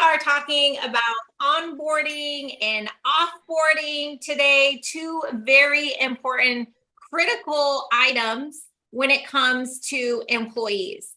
are talking about onboarding and offboarding today, two very important critical items when it comes to employees.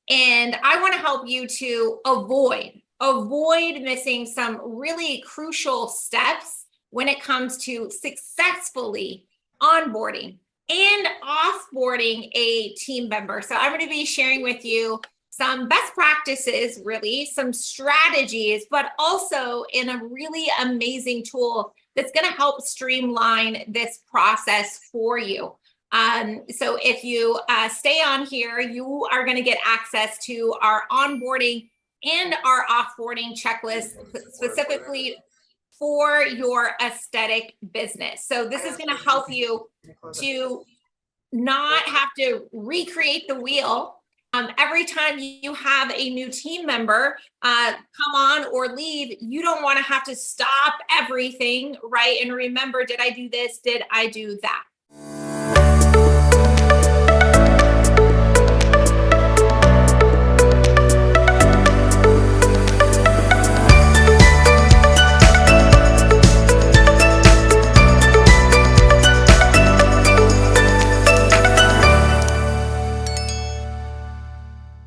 And I want to help you to avoid missing some really crucial steps when it comes to successfully onboarding and offboarding a team member. So I'm going to be sharing with you some best practices, really, some strategies, but also in a really amazing tool that's going to help streamline this process for you. So if you stay on here, you are going to get access to our onboarding and our offboarding checklist specifically for your aesthetic business. So this is going to help you to not have to recreate the wheel. Every time you have a new team member come on or leave, you don't want to have to stop everything, right? And remember, did I do this? Did I do that?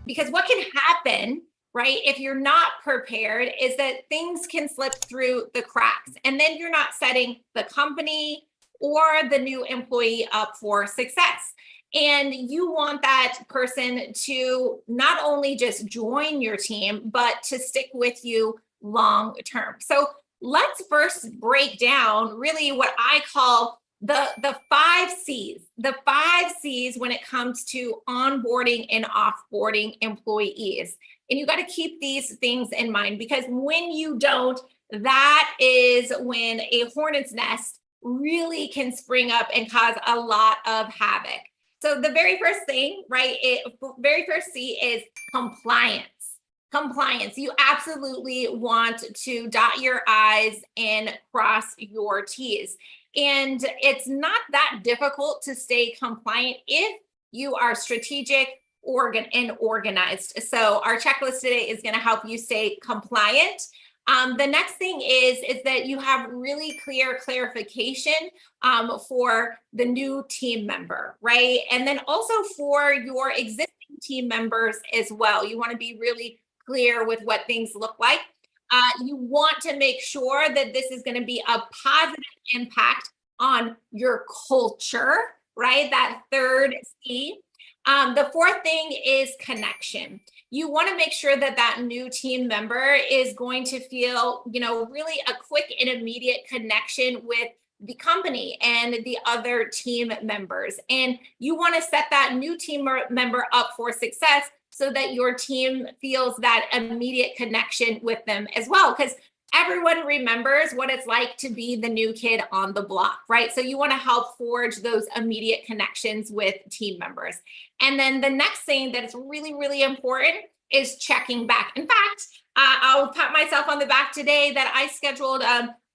Because what can happen, right, if you're not prepared is that things can slip through the cracks, and then you're not setting the company or the new employee up for success. And you want that person to not only just join your team, but to stick with you long term. So let's first break down really what I call the 5 C's, the 5 C's when it comes to onboarding and offboarding employees. And you got to keep these things in mind, because when you don't, that is when a hornet's nest really can spring up and cause a lot of havoc. So the very first thing, right, very first C is compliance. Compliance. You absolutely want to dot your I's and cross your T's. And it's not that difficult to stay compliant if you are strategic, and organized. So our checklist today is going to help you stay compliant. The next thing is that you have really clear clarification for the new team member, right? And then also for your existing team members as well. You want to be really clear with what things look like. You want to make sure that this is going to be a positive impact on your culture, right? That third C. The fourth thing is connection. You want to make sure that that new team member is going to feel, really a quick and immediate connection with the company and the other team members. And you want to set that new team member up for success so that your team feels that immediate connection with them as well. Because everyone remembers what it's like to be the new kid on the block, right? So you want to help forge those immediate connections with team members. And then the next thing that is really, really important is checking back. In fact, I'll pat myself on the back today that I scheduled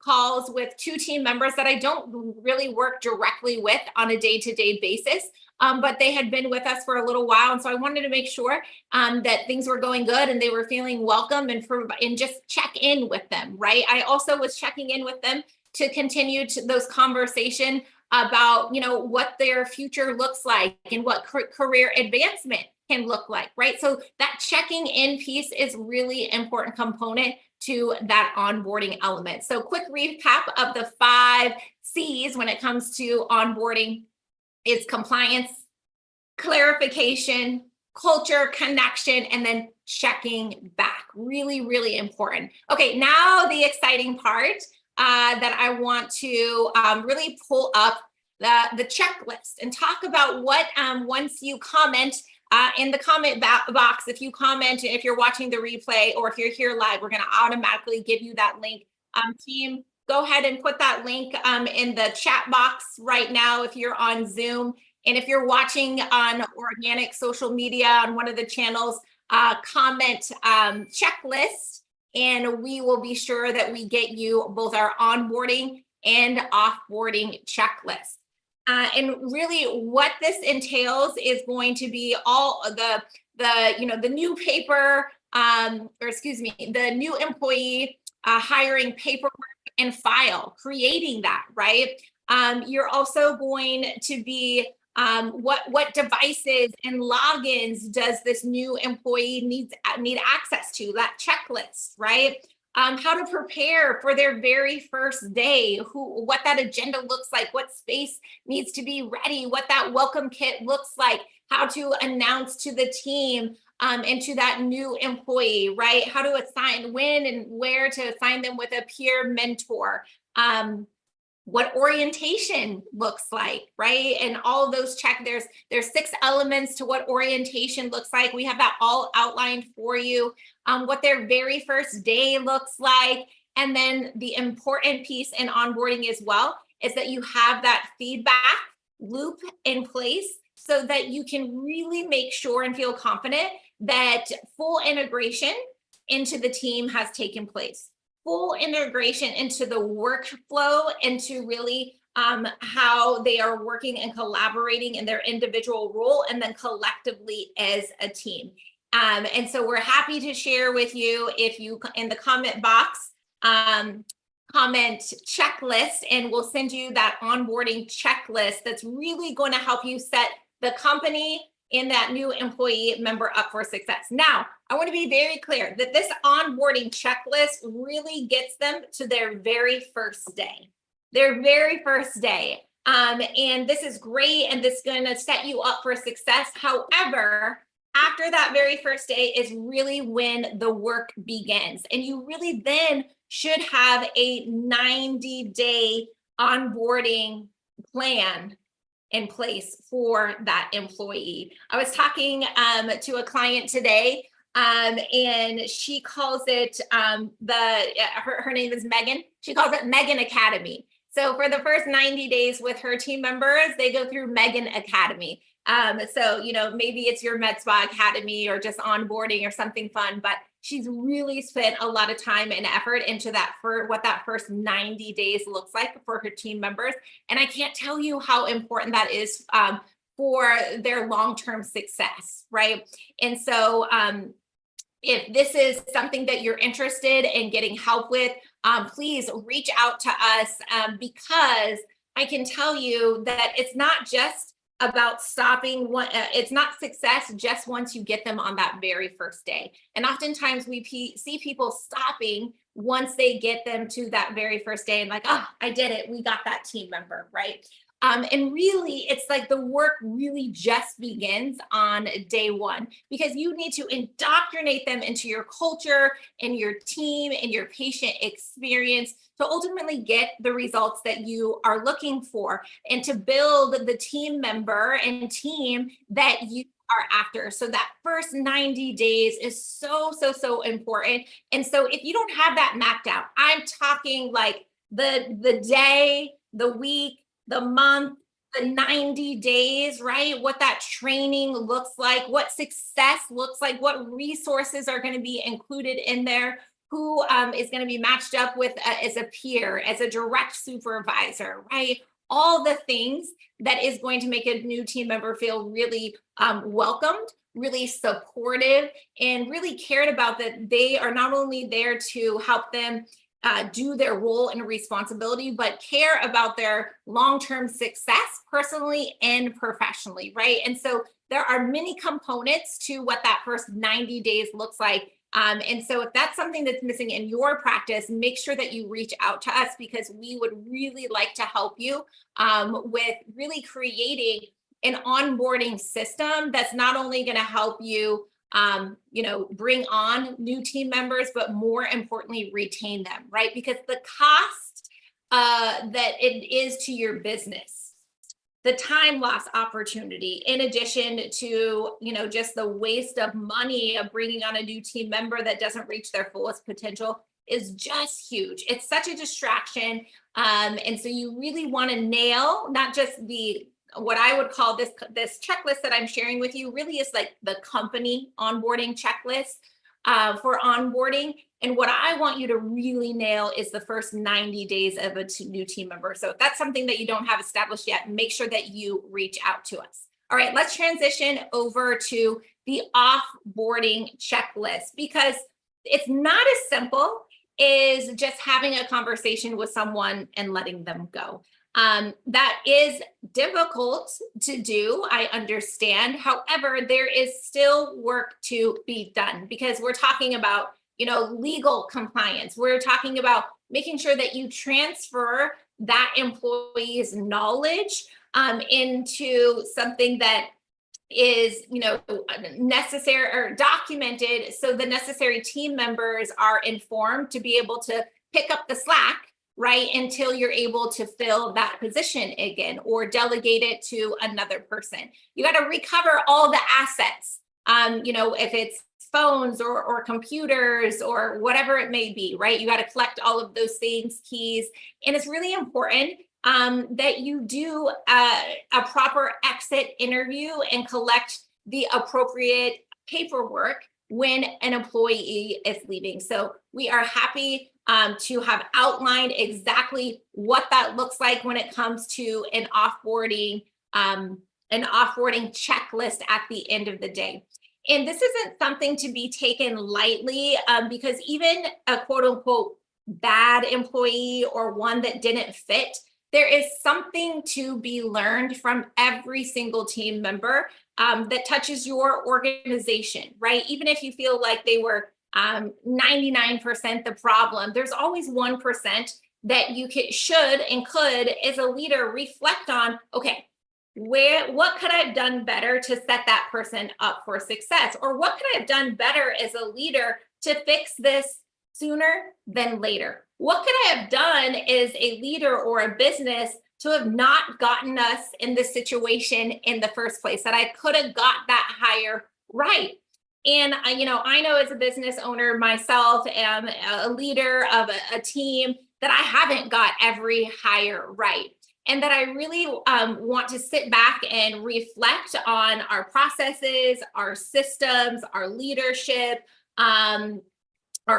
calls with 2 team members that I don't really work directly with on a day-to-day basis. But they had been with us for a little while. And so I wanted to make sure that things were going good and they were feeling welcome, and just check in with them, right? I also was checking in with them to continue those conversation about, what their future looks like and what career advancement can look like, right? So that checking in piece is really important component to that onboarding element. So quick recap of the 5 C's when it comes to onboarding. It's compliance, clarification, culture, connection, and then checking back. Really, really important. Okay, now the exciting part that I want to really pull up the checklist and talk about what once you comment in the comment box, if you comment, if you're watching the replay or if you're here live, we're going to automatically give you that link. Team, go ahead and put that link in the chat box right now if you're on Zoom. And if you're watching on organic social media on one of the channels, comment checklist, and we will be sure that we get you both our onboarding and offboarding checklist. And really what this entails is going to be all the new paper, the new employee hiring paperwork and file, creating that, right? You're also going to be what devices and logins does this new employee need access to, that checklist, right? How to prepare for their very first day, what that agenda looks like, what space needs to be ready, what that welcome kit looks like, how to announce to the team and to that new employee, right? How to assign, when and where to assign them with a peer mentor. What orientation looks like, right? And all those there's 6 elements to what orientation looks like. We have that all outlined for you. What their very first day looks like. And then the important piece in onboarding as well is that you have that feedback loop in place so that you can really make sure and feel confident that full integration into the team has taken place. Full integration into the workflow, into really how they are working and collaborating in their individual role and then collectively as a team. And so we're happy to share with you, if you in the comment box, comment checklist, and we'll send you that onboarding checklist that's really going to help you set the company and that new employee member up for success. Now, I want to be very clear that this onboarding checklist really gets them to their very first day. Their very first day. And this is great, and this is going to set you up for success. However, after that very first day is really when the work begins. And you really then should have a 90-day onboarding plan in place for that employee. I was talking to a client today, and she calls it her name is Megan. She calls it Megan Academy. So for the first 90 days with her team members, they go through Megan Academy. So, maybe it's your Med Spa Academy or just onboarding or something fun, but she's really spent a lot of time and effort into that, for what that first 90 days looks like for her team members. And I can't tell you how important that is for their long-term success, right? And so if this is something that you're interested in getting help with, please reach out to us, because I can tell you that it's not just about stopping it's not success just once you get them on that very first day. And oftentimes we see people stopping once they get them to that very first day and like, oh, I did it. We got that team member, right? And really, it's like the work really just begins on day one, because you need to indoctrinate them into your culture and your team and your patient experience to ultimately get the results that you are looking for and to build the team member and team that you are after. So that first 90 days is so, so, so important. And so if you don't have that mapped out, I'm talking like the day, the week, the month, the 90 days, right? What that training looks like, what success looks like, what resources are going to be included in there, who is going to be matched up with as a peer, as a direct supervisor, right? All the things that is going to make a new team member feel really welcomed, really supportive, and really cared about, that they are not only there to help them do their role and responsibility, but care about their long-term success personally and professionally, right? And so there are many components to what that first 90 days looks like. And so if that's something that's missing in your practice, make sure that you reach out to us, because we would really like to help you with really creating an onboarding system that's not only going to help you bring on new team members, but more importantly, retain them, right? Because the cost that it is to your business, the time loss opportunity, in addition to, just the waste of money of bringing on a new team member that doesn't reach their fullest potential, is just huge. It's such a distraction. And so you really want to nail not just what I would call this checklist that I'm sharing with you, really is like the company onboarding checklist for onboarding. And what I want you to really nail is the first 90 days of a new team member. So if that's something that you don't have established yet, make sure that you reach out to us. All right, let's transition over to the offboarding checklist, because it's not as simple as just having a conversation with someone and letting them go. That is difficult to do, I understand. However, there is still work to be done, because we're talking about, legal compliance. We're talking about making sure that you transfer that employee's knowledge into something that is, necessary or documented, so the necessary team members are informed to be able to pick up the slack, right, until you're able to fill that position again or delegate it to another person. You got to recover all the assets, if it's phones or computers or whatever it may be, right? You got to collect all of those things, keys. And it's really important that you do a proper exit interview and collect the appropriate paperwork when an employee is leaving. So we are happy to have outlined exactly what that looks like when it comes to an offboarding checklist at the end of the day. And this isn't something to be taken lightly, because even a quote unquote bad employee or one that didn't fit, there is something to be learned from every single team member that touches your organization, right? Even if you feel like they were 99% the problem, there's always 1% that you should and could, as a leader, reflect on. Okay, what could I have done better to set that person up for success? Or what could I have done better as a leader to fix this sooner than later? What could I have done as a leader or a business to have not gotten us in this situation in the first place, that I could have got that hire right? And I know as a business owner myself, am a leader of a team, that I haven't got every hire right. And that I really want to sit back and reflect on our processes, our systems, our leadership, our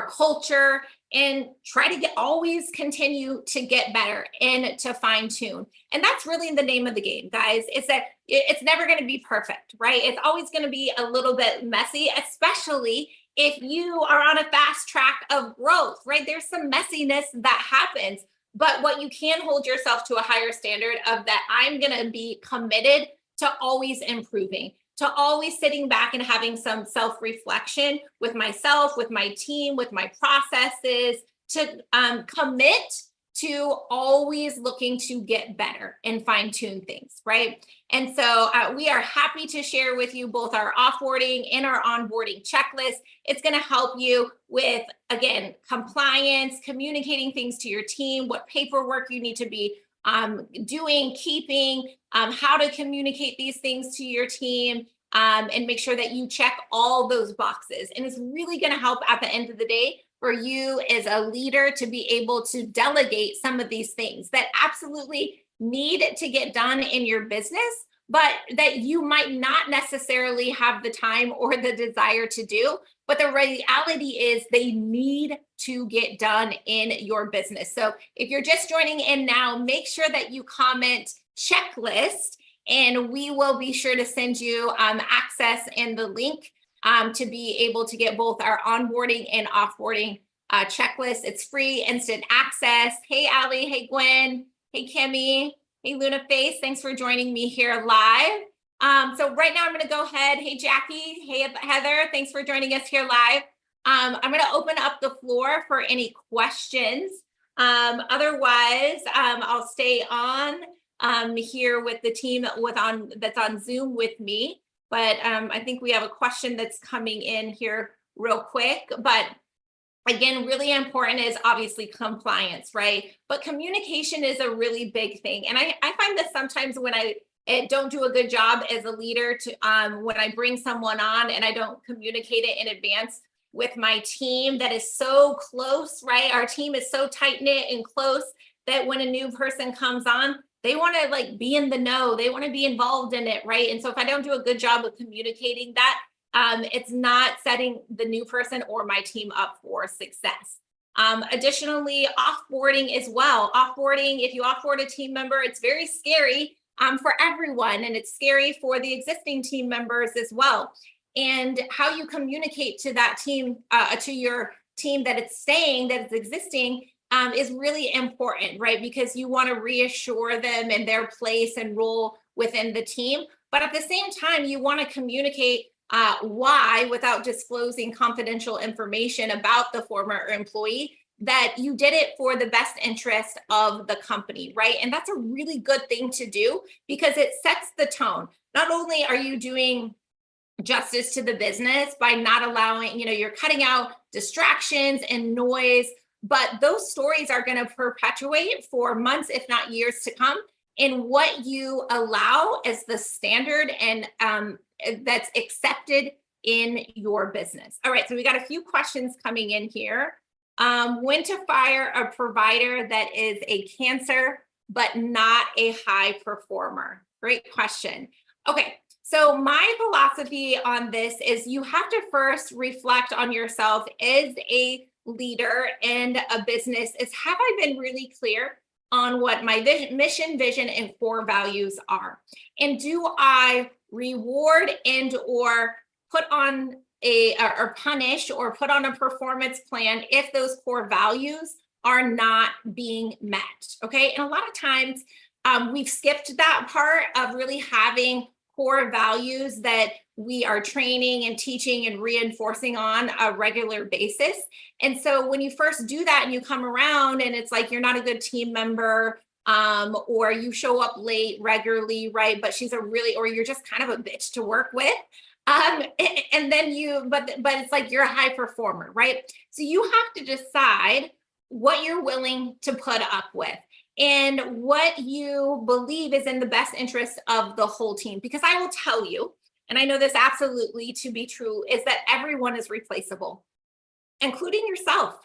culture, and try to always continue to get better and to fine tune. And that's really the name of the game, guys. It's that it's never going to be perfect, right? It's always going to be a little bit messy, especially if you are on a fast track of growth, right? There's some messiness that happens, but what you can hold yourself to a higher standard of that I'm going to be committed to always improving, to always sitting back and having some self-reflection with myself, with my team, with my processes, to commit to always looking to get better and fine-tune things, right? And so we are happy to share with you both our offboarding and our onboarding checklist. It's going to help you with, again, compliance, communicating things to your team, what paperwork you need to be doing, keeping, how to communicate these things to your team, and make sure that you check all those boxes. And it's really going to help at the end of the day for you as a leader to be able to delegate some of these things that absolutely need to get done in your business, but that you might not necessarily have the time or the desire to do. But the reality is they need to get done in your business. So if you're just joining in now, make sure that you comment checklist, and we will be sure to send you access and the link to be able to get both our onboarding and offboarding checklist. It's free, instant access. Hey, Allie. Hey, Gwen. Hey, Kimmy. Hey, Luna Face. Thanks for joining me here live. So right now I'm going to go ahead. Hey, Jackie. Hey, Heather. Thanks for joining us here live. I'm going to open up the floor for any questions. Otherwise, I'll stay on here with the team that's on Zoom with me. But I think we have a question that's coming in here real quick. But again, really important is obviously compliance, right? But communication is a really big thing. And I find that sometimes when I don't do a good job as a leader to when I bring someone on and I don't communicate it in advance with my team that is so close, right? Our team is so tight knit and close that when a new person comes on, they want to be in the know. They want to be involved in it, right? And so if I don't do a good job of communicating that, it's not setting the new person or my team up for success. Additionally, offboarding as well. Offboarding, if you offboard a team member, it's very scary for everyone, and it's scary for the existing team members as well. and how you communicate to that team, to your team that it's staying, that it's existing, is really important, right? Because you want to reassure them in their place and role within the team. But at the same time, you want to communicate why, without disclosing confidential information about the former employee, that you did it for the best interest of the company, right? And that's a really good thing to do because it sets the tone. Not only are you doing justice to the business by not allowing, you're cutting out distractions and noise, but those stories are going to perpetuate for months, if not years to come, in what you allow as the standard and that's accepted in your business. All right, so we got a few questions coming in here. When to fire a provider that is a cancer, but not a high performer? Great question. Okay, so my philosophy on this is you have to first reflect on yourself as a leader in a business. Is, have I been really clear on what my mission, vision, and core values are? And do I reward and or put on or punish or put on a performance plan if those core values are not being met? Okay, and a lot of times we've skipped that part of really having core values that we are training and teaching and reinforcing on a regular basis. And so when you first do that and you come around and it's like you're not a good team member, or you show up late regularly, right? But she's a really, or you're just kind of a bitch to work with. And then but it's like you're a high performer, right? So you have to decide what you're willing to put up with and what you believe is in the best interest of the whole team. Because I will tell you, and I know this absolutely to be true, is that everyone is replaceable, including yourself,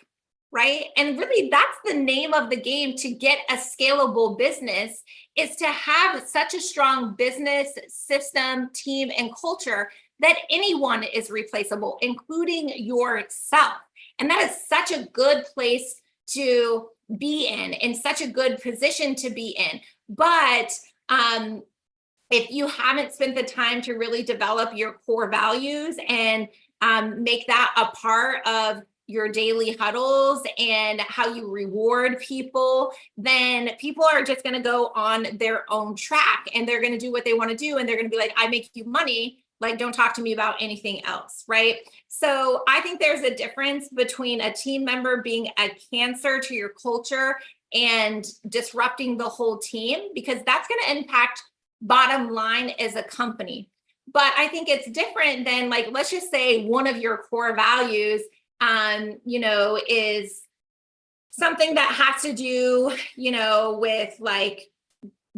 right? And really that's the name of the game to get a scalable business, is to have such a strong business system, team, and culture that anyone is replaceable, including yourself. And that is such a good place to be in and such a good position to be in. But if you haven't spent the time to really develop your core values and make that a part of your daily huddles and how you reward people, then people are just going to go on their own track and they're going to do what they want to do. And they're going to be like, I make you money. Like, don't talk to me about anything else, right? So I think there's a difference between a team member being a cancer to your culture and disrupting the whole team, because that's going to impact bottom line as a company. But I think it's different than, like, let's just say one of your core values, is something that has to do, with like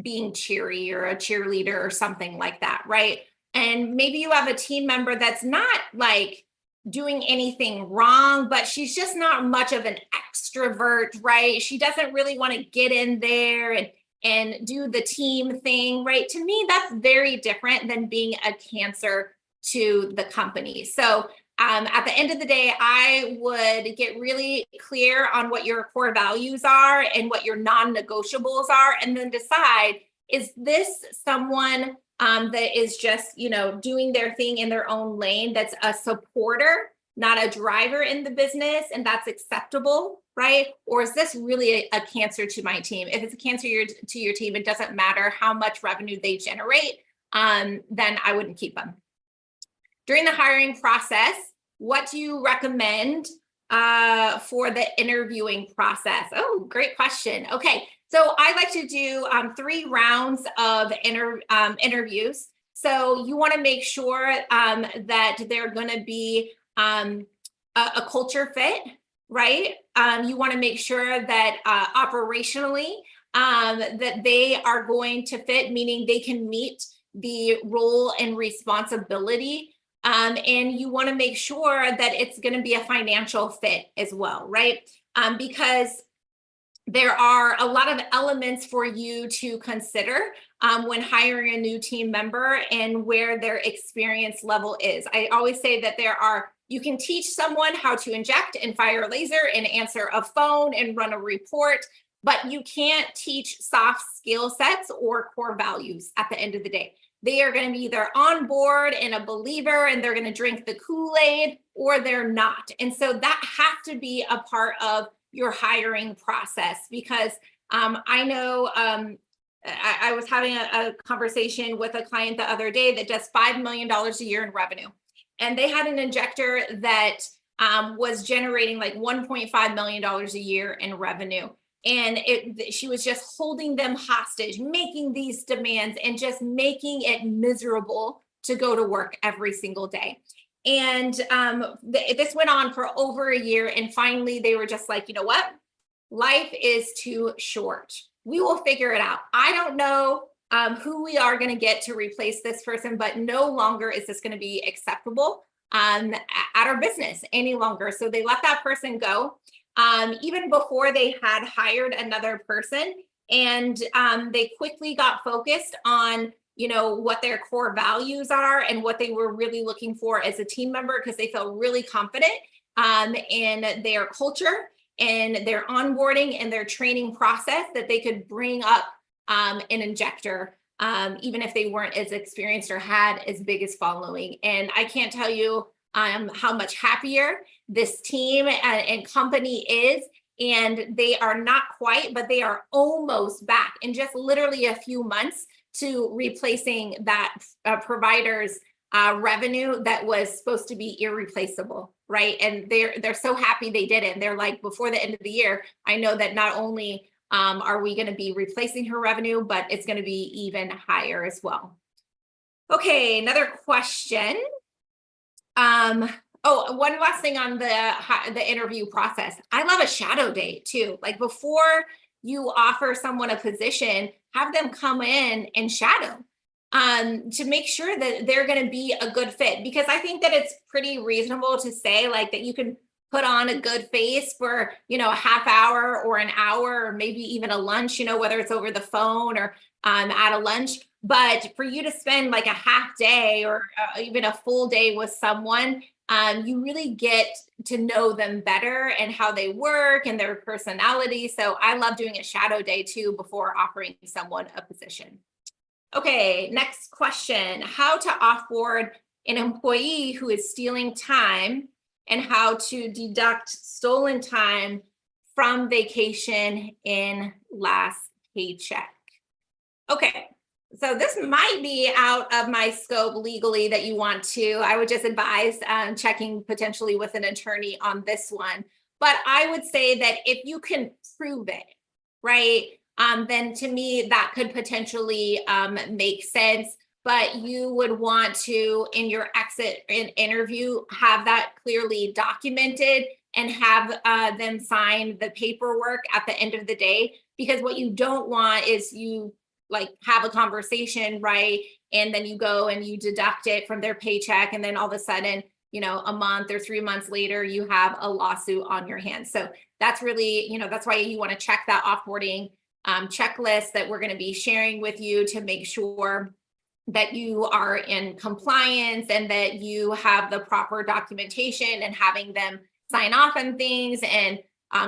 being cheery or a cheerleader or something like that, right? And maybe you have a team member that's not like doing anything wrong, but she's just not much of an extrovert, right? She doesn't really want to get in there and do the team thing, right? To me, that's very different than being a cancer to the company. So at the end of the day, I would get really clear on what your core values are and what your non-negotiables are, and then decide, is this someone that is just, doing their thing in their own lane, that's a supporter, not a driver in the business, and that's acceptable, right? Or is this really a cancer to my team? If it's a cancer to your team, it doesn't matter how much revenue they generate, then I wouldn't keep them. During the hiring process, what do you recommend for the interviewing process? Oh, great question. Okay, so I like to do 3 rounds of interviews. So you want to make sure that they're going to be a culture fit, right? You want to make sure that operationally that they are going to fit, meaning they can meet the role and responsibility. And you want to make sure that it's going to be a financial fit as well, right? Because there are a lot of elements for you to consider when hiring a new team member and where their experience level is. I always say that you can teach someone how to inject and fire a laser and answer a phone and run a report, but you can't teach soft skill sets or core values at the end of the day. they are going to be either on board and a believer and they're going to drink the Kool-Aid, or they're not. And so that has to be a part of your hiring process, because I know I was having a conversation with a client the other day that does $5 million a year in revenue. And they had an injector that was generating like $1.5 million a year in revenue. And she was just holding them hostage, making these demands and just making it miserable to go to work every single day. And this went on for over a year. And finally, they were just like, you know what? Life is too short. We will figure it out. I don't know who we are going to get to replace this person, but no longer is this going to be acceptable at our business any longer. So they let that person go. Even before they had hired another person, and they quickly got focused on, you know, what their core values are and what they were really looking for as a team member, because they felt really confident in their culture and their onboarding and their training process, that they could bring up an injector, even if they weren't as experienced or had as big as following. And I can't tell you how much happier this team and company is. And they are not quite, but they are almost back in just literally a few months to replacing that provider's revenue that was supposed to be irreplaceable, right? And they're so happy they did it. And they're like, before the end of the year, I know that not only are we going to be replacing her revenue, but it's going to be even higher as well. Okay, another question. Oh, one last thing on the interview process. I love a shadow day too. Like, before you offer someone a position, have them come in and shadow to make sure that they're going to be a good fit. Because I think that it's pretty reasonable to say like that you can put on a good face for, you know, a half hour or an hour, or maybe even a lunch, you know, whether it's over the phone or at a lunch. But for you to spend like a half day or even a full day with someone, you really get to know them better and how they work and their personality. So I love doing a shadow day too before offering someone a position. Okay, next question. How to offboard an employee who is stealing time, and how to deduct stolen time from vacation in last paycheck. Okay, so this might be out of my scope legally that you want to. I would just advise checking potentially with an attorney on this one. But I would say that if you can prove it, right, then to me that could potentially make sense. But you would want to, in your exit interview, have that clearly documented and have them sign the paperwork at the end of the day. Because what you don't want is you like have a conversation, right? And then you go and you deduct it from their paycheck. And then all of a sudden, you know, a month or 3 months later, you have a lawsuit on your hands. So that's really, you know, that's why you want to check that offboarding checklist that we're going to be sharing with you to make sure that you are in compliance and that you have the proper documentation and having them sign off on things and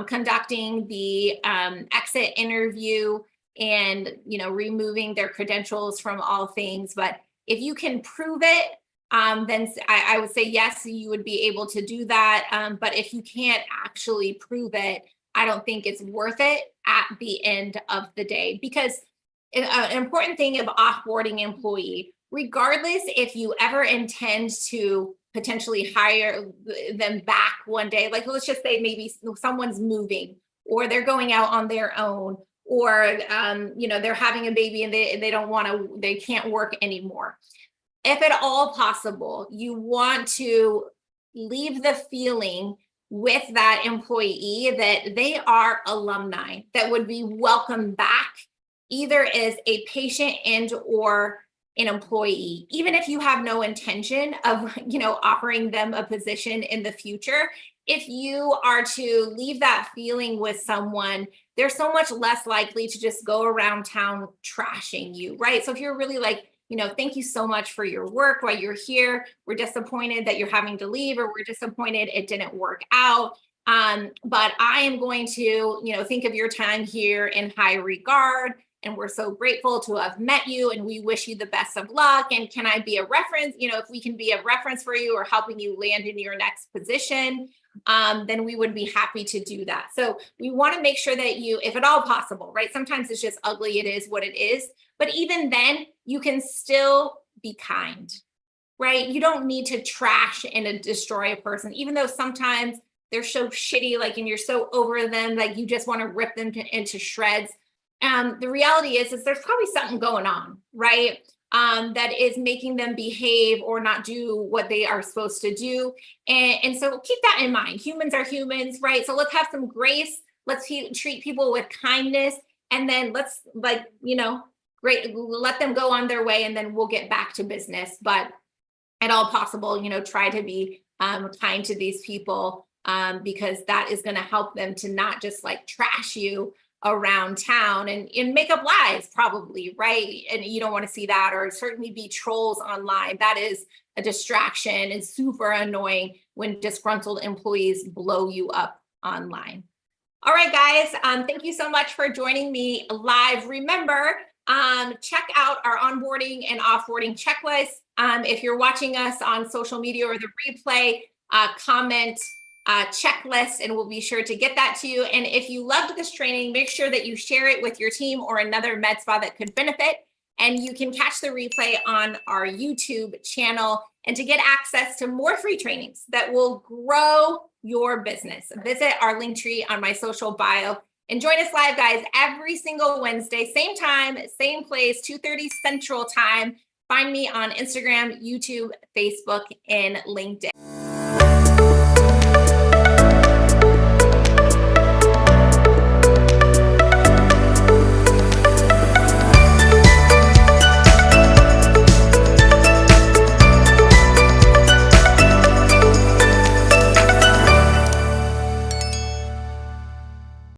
conducting the exit interview and, you know, removing their credentials from all things. But if you can prove it, then I would say, yes, you would be able to do that. But if you can't actually prove it, I don't think it's worth it at the end of the day. Because an important thing of offboarding employee, regardless if you ever intend to potentially hire them back one day, like let's just say maybe someone's moving or they're going out on their own, or you know, they're having a baby and they don't want to, they can't work anymore. If at all possible, you want to leave the feeling with that employee that they are alumni that would be welcome back, either as a patient and or an employee. Even if you have no intention of, you know, offering them a position in the future, if you are to leave that feeling with someone, they're so much less likely to just go around town trashing you, right? So if you're really like, you know, thank you so much for your work while you're here. We're disappointed that you're having to leave, or we're disappointed it didn't work out. But I am going to, you know, think of your time here in high regard. and we're so grateful to have met you, and we wish you the best of luck. And can I be a reference? If we can be a reference for you or helping you land in your next position, then we would be happy to do that. So we want to make sure that you, if at all possible, right? Sometimes it's just ugly. It is what it is. But even then, you can still be kind, right? You don't need to trash and destroy a person, even though sometimes they're so shitty, like, and you're so over them, like you just want to rip them into shreds. The reality is there's probably something going on, right? That is making them behave or not do what they are supposed to do. And so keep that in mind. Humans are humans, right? So let's have some grace. Let's treat people with kindness. And then let's great, let them go on their way, and then we'll get back to business. But at all possible, try to be kind to these people, because that is going to help them to not just like trash you around town and make up lies, probably, right? And you don't want to see that, or certainly be trolls online. That is a distraction and super annoying when disgruntled employees blow you up online. All right, guys, thank you so much for joining me live. Remember, check out our onboarding and offboarding checklist. If you're watching us on social media or the replay, comment checklist, and we'll be sure to get that to you. And if you loved this training, make sure that you share it with your team or another med spa that could benefit. And you can catch the replay on our YouTube channel. And to get access to more free trainings that will grow your business, visit our link tree on my social bio. And join us live, guys, every single Wednesday, same time, same place, 2:30 Central Time. Find me on Instagram, YouTube, Facebook, and LinkedIn.